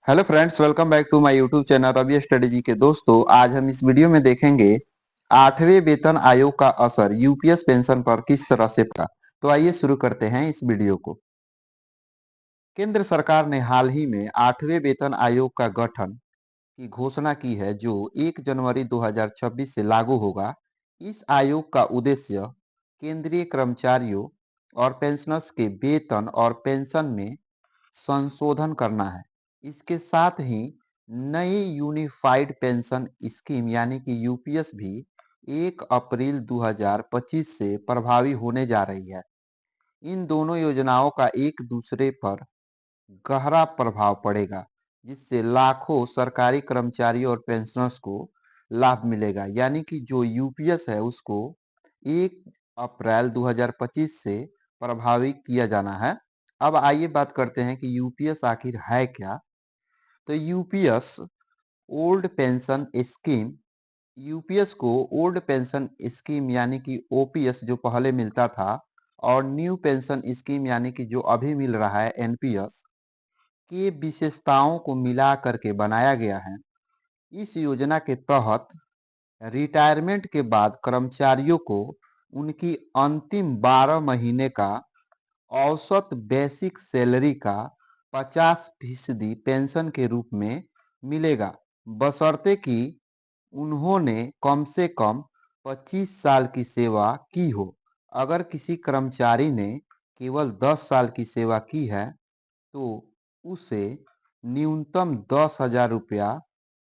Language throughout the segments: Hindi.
Hello friends, welcome back to my YouTube channel Ravi study ji के दोस्तों। आज हम इस वीडियो में देखेंगे 8वें वेतन आयोग का असर यूपीएस पेंशन पर किस तरह से पड़ा। तो आइए शुरू करते हैं इस वीडियो को। केंद्र सरकार ने हाल ही में 8वें वेतन आयोग का गठन की घोषणा की है, जो 1 जनवरी 2026 से लागू होगा। इस आयोग का उद्देश्य केंद्रीय कर्मचारियों और पेंशनर्स के वेतन और पेंशन में संशोधन करना है। इसके साथ ही नई यूनिफाइड पेंशन स्कीम यानी कि यूपीएस भी 1 अप्रैल 2025 से प्रभावी होने जा रही है। इन दोनों योजनाओं का एक दूसरे पर गहरा प्रभाव पड़ेगा, जिससे लाखों सरकारी कर्मचारी और पेंशनर्स को लाभ मिलेगा। यानी कि जो यूपीएस है उसको 1 अप्रैल 2025 से प्रभावी किया जाना है। अब आइए बात करते हैं कि यूपीएस आखिर है क्या। तो UPS old pension scheme, UPS को ओल्ड पेंशन स्कीम यानी कि ओपीएस जो पहले मिलता था, और न्यू पेंशन स्कीम यानी कि जो अभी मिल रहा है एनपीएस की विशेषताओं को मिला करके बनाया गया है। इस योजना के तहत रिटायरमेंट के बाद कर्मचारियों को उनकी अंतिम 12 महीने का औसत बेसिक सैलरी का 50% पेंशन के रूप में मिलेगा, बशर्ते कि उन्होंने कम से कम 25 साल की सेवा की हो। अगर किसी कर्मचारी ने केवल 10 साल की सेवा की है तो उसे न्यूनतम 10,000 रुपया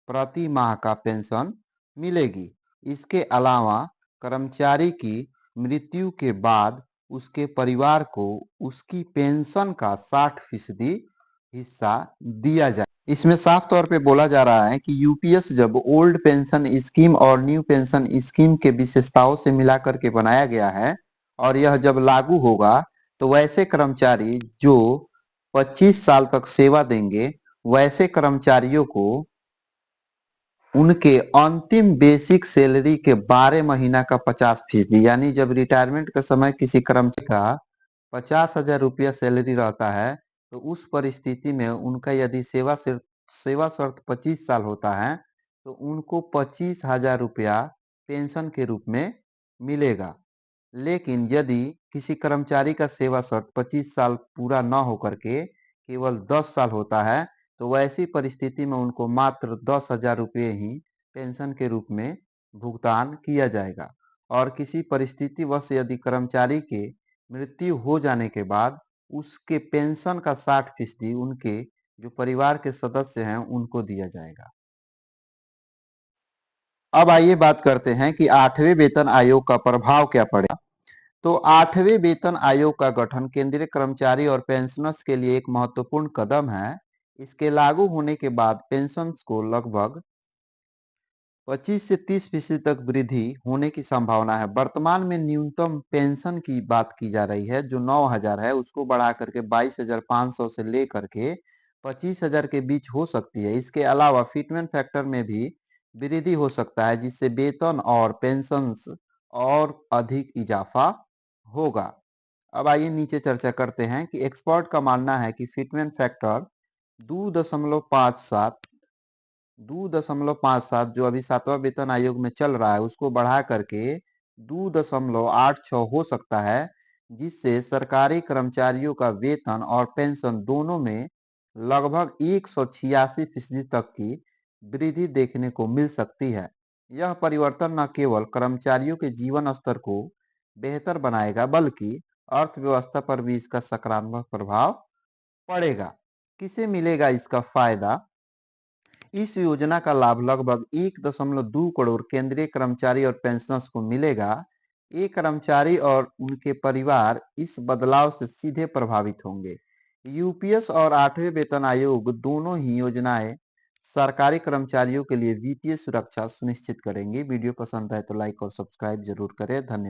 प्रति माह का पेंशन मिलेगी। इसके अलावा कर्मचारी की मृत्यु के बाद उसके परिवार को उसकी पेंशन का 60% हिस्सा दिया जाए। इसमें साफ तौर पे बोला जा रहा है कि यूपीएस जब ओल्ड पेंशन स्कीम और न्यू पेंशन स्कीम के विशेषताओं से मिला करके बनाया गया है, और यह जब लागू होगा तो वैसे कर्मचारी जो 25 साल तक सेवा देंगे, वैसे कर्मचारियों को उनके अंतिम बेसिक सैलरी के 12 महीना का 50%, यानी जब रिटायरमेंट के समय किसी कर्मचारी का 50,000 रुपया सैलरी रहता है, तो उस परिस्थिति में उनका यदि सेवा शर्त 25 साल होता है तो उनको 25,000 रुपया पेंशन के रूप में मिलेगा। लेकिन यदि किसी कर्मचारी का सेवा शर्त 25 साल पूरा न होकर के केवल 10 साल होता है, तो वैसी परिस्थिति में उनको मात्र 10,000 रुपये ही पेंशन के रूप में भुगतान किया जाएगा। और किसी परिस्थितिवश यदि कर्मचारी के मृत्यु हो जाने के बाद उसके पेंशन का 60% उनके जो परिवार के सदस्य हैं उनको दिया जाएगा। अब आइए बात करते हैं कि 8वें वेतन आयोग का प्रभाव क्या पड़ेगा। तो 8वें वेतन आयोग का गठन केंद्रीय कर्मचारी और पेंशनर्स के लिए एक महत्वपूर्ण कदम है। इसके लागू होने के बाद पेंशन को लगभग 25 से 30% तक वृद्धि होने की संभावना है। वर्तमान में न्यूनतम पेंशन की बात की जा रही है, जो 9,000 है, उसको बढ़ा करके 22,500 से लेकर के 25,000 के बीच हो सकती है। इसके अलावा फिटमेंट फैक्टर में भी वृद्धि हो सकता है, जिससे वेतन और पेंशन और अधिक इजाफा होगा। अब आइए नीचे चर्चा करते हैं कि एक्सपर्ट का मानना है कि फिटमेंट फैक्टर 2.57 2.57 जो अभी 7वां वेतन आयोग में चल रहा है उसको बढ़ा करके 2.86 हो सकता है, जिससे सरकारी कर्मचारियों का वेतन और पेंशन दोनों में लगभग 186% तक की वृद्धि देखने को मिल सकती है। यह परिवर्तन न केवल कर्मचारियों के जीवन स्तर को बेहतर बनाएगा, बल्कि अर्थव्यवस्था पर भी इसका सकारात्मक प्रभाव पड़ेगा। किसे मिलेगा इसका फायदा? इस योजना का लाभ लगभग 1.2 करोड़ केंद्रीय कर्मचारी और पेंशनर्स को मिलेगा। ये कर्मचारी और उनके परिवार इस बदलाव से सीधे प्रभावित होंगे। यूपीएस और 8वें वेतन आयोग दोनों ही योजनाएं सरकारी कर्मचारियों के लिए वित्तीय सुरक्षा सुनिश्चित करेंगी। वीडियो पसंद आए तो लाइक और सब्सक्राइब जरूर करें। धन्यवाद।